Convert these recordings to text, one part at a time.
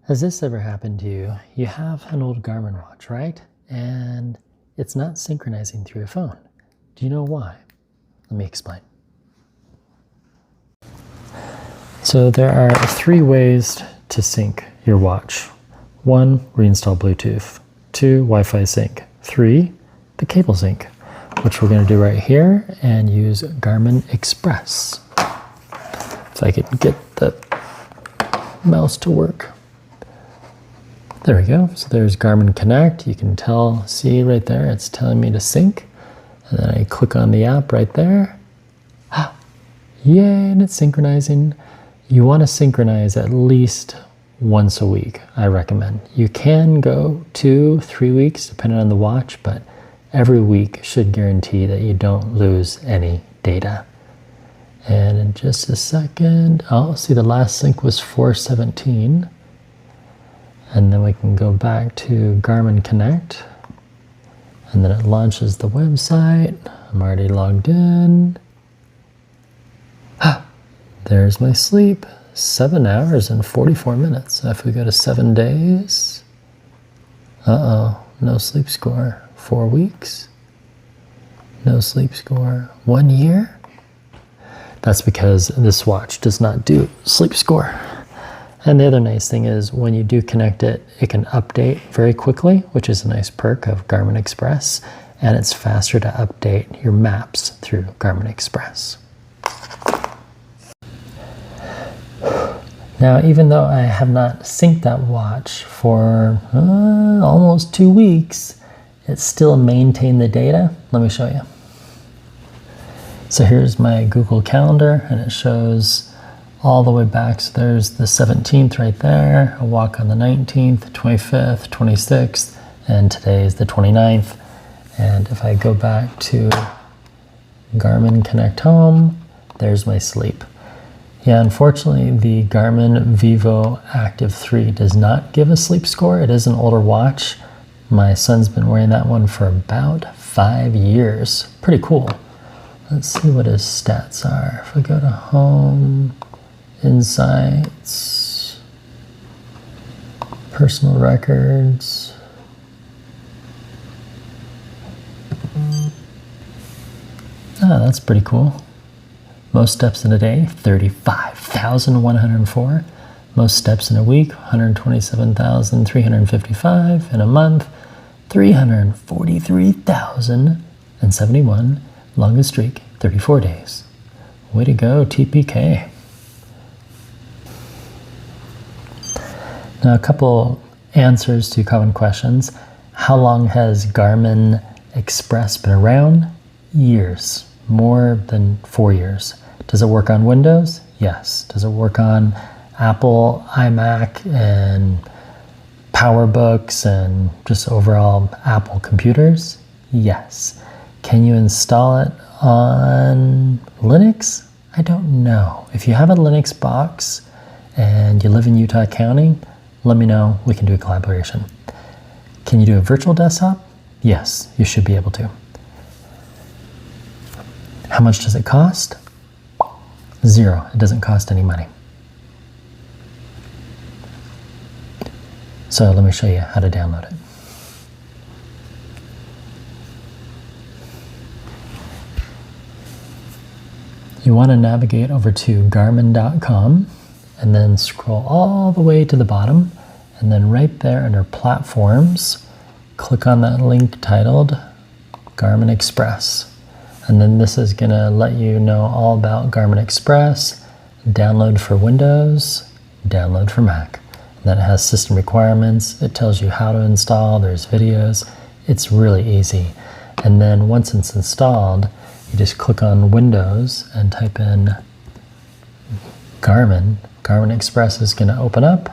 Has this ever happened to you? You have an old Garmin watch, right? And it's not synchronizing through your phone. Do you know why? Let me explain. So there are 3 ways to sync your watch. 1, reinstall Bluetooth. 2, Wi-Fi sync. 3, the cable sync, which we're going to do right here and use Garmin Express. If I can get the mouse to work. There we go. So there's Garmin Connect. You can see right there, it's telling me to sync. And then I click on the app right there. Yay, and it's synchronizing. You want to synchronize at least once a week, I recommend. You can go 2-3 weeks depending on the watch, but every week should guarantee that you don't lose any data. And in just a second, see the last sync was 4/17. And then we can go back to Garmin Connect. And then it launches the website. I'm already logged in. There's my sleep. 7 hours and 44 minutes. If we go to 7 days. No sleep score. 4 weeks. No sleep score. 1 year. That's because this watch does not do sleep score. And the other nice thing is when you do connect it, it can update very quickly, which is a nice perk of Garmin Express. And it's faster to update your maps through Garmin Express. Now, even though I have not synced that watch for almost 2 weeks, it still maintained the data. Let me show you. So here's my Google Calendar, and it shows all the way back. So there's the 17th right there, a walk on the 19th, 25th, 26th, and today is the 29th. And if I go back to Garmin Connect Home, there's my sleep. Yeah, unfortunately, the Garmin Vivoactive 3 does not give a sleep score. It is an older watch. My son's been wearing that one for about 5 years. Pretty cool. Let's see what his stats are. If we go to Home, Insights, Personal Records. That's pretty cool. Most steps in a day, 35,104. Most steps in a week, 127,355. In a month, 343,071. Longest streak, 34 days. Way to go, TPK. Now, a couple answers to common questions. How long has Garmin Express been around? Years, more than 4 years. Does it work on Windows? Yes. Does it work on Apple, iMac, and PowerBooks, and just overall Apple computers? Yes. Can you install it on Linux? I don't know. If you have a Linux box and you live in Utah County, let me know. We can do a collaboration. Can you do a virtual desktop? Yes, you should be able to. How much does it cost? 0. It doesn't cost any money. So let me show you how to download it. You want to navigate over to garmin.com and then scroll all the way to the bottom, and then right there under Platforms, click on that link titled Garmin Express. And then this is going to let you know all about Garmin Express, download for Windows, download for Mac. And then it has system requirements. It tells you how to install. There's videos. It's really easy. And then once it's installed, you just click on Windows and type in Garmin. Garmin Express is going to open up.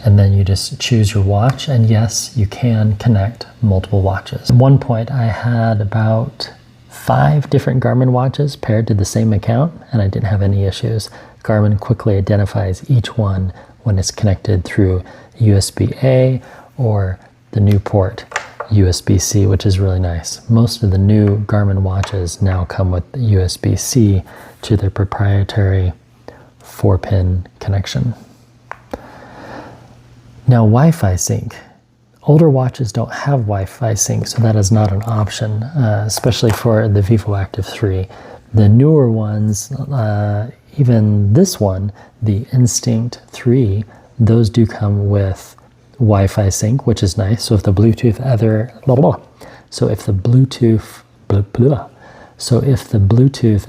And then you just choose your watch, and yes, you can connect multiple watches. At one point, I had about 5 different Garmin watches paired to the same account, and I didn't have any issues. Garmin quickly identifies each one when it's connected through USB-A or the new port, USB-C, which is really nice. Most of the new Garmin watches now come with USB-C to their proprietary 4-pin connection. Now, Wi-Fi sync. Older watches don't have Wi-Fi sync, so that is not an option, especially for the Vivoactive 3. The newer ones, even this one, the Instinct 3, those do come with Wi-Fi sync, which is nice. So if the Bluetooth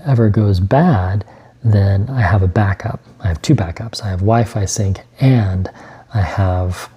ever goes bad, then I have a backup. I have two backups. I have Wi-Fi sync and I have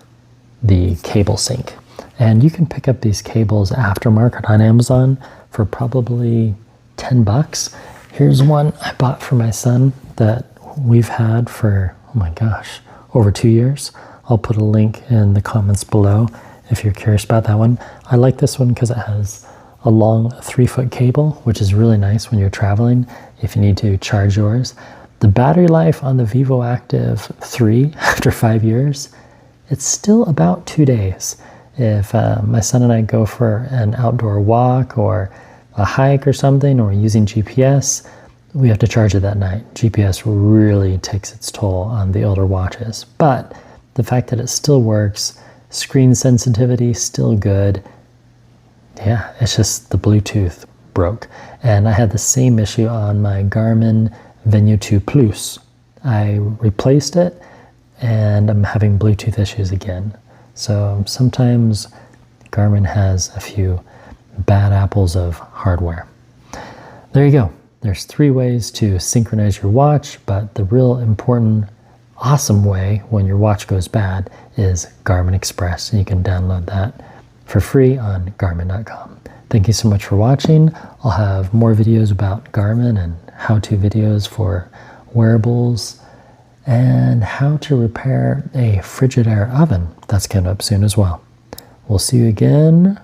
the cable sync. And you can pick up these cables aftermarket on Amazon for probably $10. Here's one I bought for my son that we've had for, oh my gosh, over 2 years. I'll put a link in the comments below if you're curious about that one. I like this one because it has a long 3-foot cable, which is really nice when you're traveling if you need to charge yours. The battery life on the Vivoactive 3 after 5 years, it's still about 2 days. If my son and I go for an outdoor walk or a hike or something, or using GPS, we have to charge it that night. GPS really takes its toll on the older watches. But the fact that it still works, screen sensitivity still good. Yeah, it's just the Bluetooth broke. And I had the same issue on my Garmin Venu 2 Plus. I replaced it and I'm having Bluetooth issues again. So sometimes Garmin has a few bad apples of hardware. There you go. There's 3 ways to synchronize your watch, but the real important, awesome way when your watch goes bad is Garmin Express, and you can download that for free on Garmin.com. Thank you so much for watching. I'll have more videos about Garmin and how-to videos for wearables and how to repair a Frigidaire oven. That's coming up soon as well. We'll see you again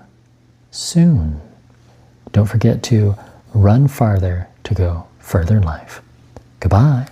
soon. Don't forget to run farther to go further in life. Goodbye.